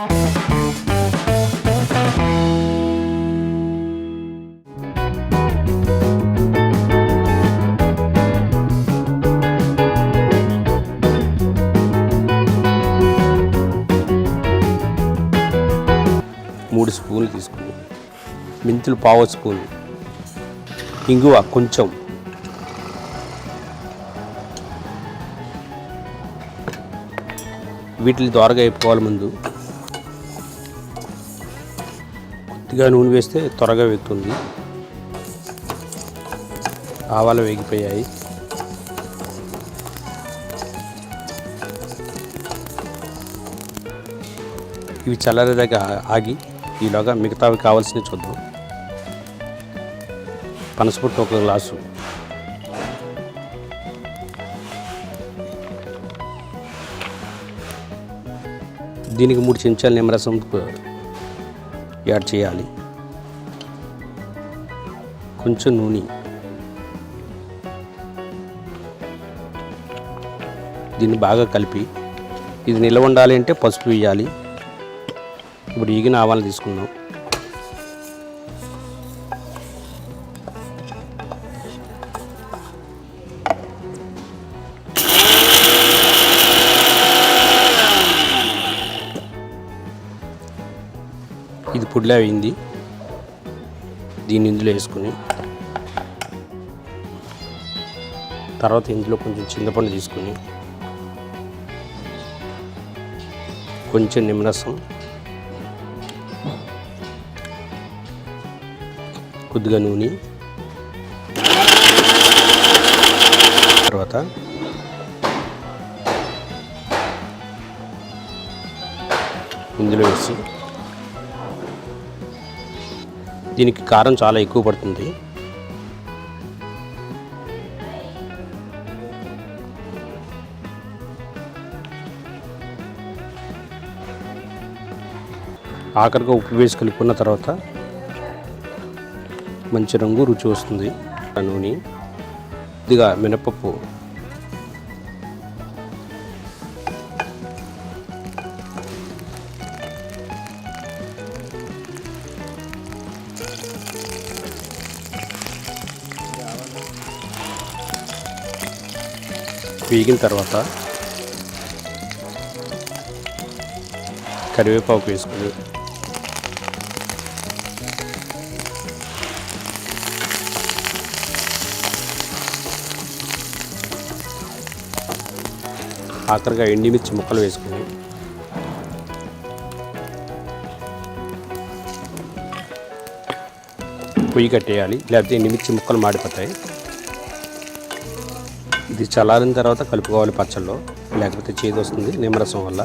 మూడు స్పూన్లు తీసుకుని, మెంతులు పావు స్పూన్, ఇంగువ కొంచెం, వీటిని దోరగా వేపుకోవాలి. ముందు కొద్దిగా నూనె వేస్తే త్వరగా వేగుతుంది. ఆవాలు వేగిపోయాయి. ఇవి చల్లారేదాకా ఆగి ఈలోగా మిగతావి కావాల్సినవి చూద్దాం. పనసపొట్టు 1 గ్లాసు, దీనికి 3 చెంచాల నిమ్మరసం యాడ్ చేయాలి. కొంచెం నూనె, దీన్ని బాగా కలిపి, ఇది నిల్వ ఉండాలి అంటే పసుపు వేయాలి. ఇప్పుడు ఈగిన ఆవాలు తీసుకుందాం. ఇది పొడిలా అయింది. దీన్ని ఇందులో వేసుకుని తర్వాత ఇందులో కొంచెం చింతపండు తీసుకుని, కొంచెం నిమ్మరసం, కొద్దిగా నూనె, తర్వాత ఇందులో వేసి, దీనికి కారం చాలా ఎక్కువ పడుతుంది. ఆఖరిగా ఉప్పు వేసి కలుపుకున్న తర్వాత మంచి రంగు రుచి వస్తుంది. నూనె, కొద్దిగా మినపప్పు, వేగిన తర్వాత కరివేపాకు వేసుకుని, ఆఖరిగా ఎండిమిర్చి ముక్కలు వేసుకుని, పొయ్యి కట్టేయాలి, లేకపోతే ఎండిమిర్చి ముక్కలు మాడిపోతాయి. ఇది చల్లారిన తర్వాత కలుపుకోవాలి పచ్చళ్ళలో, లేకపోతే చేదు వస్తుంది నిమ్మరసం వల్ల.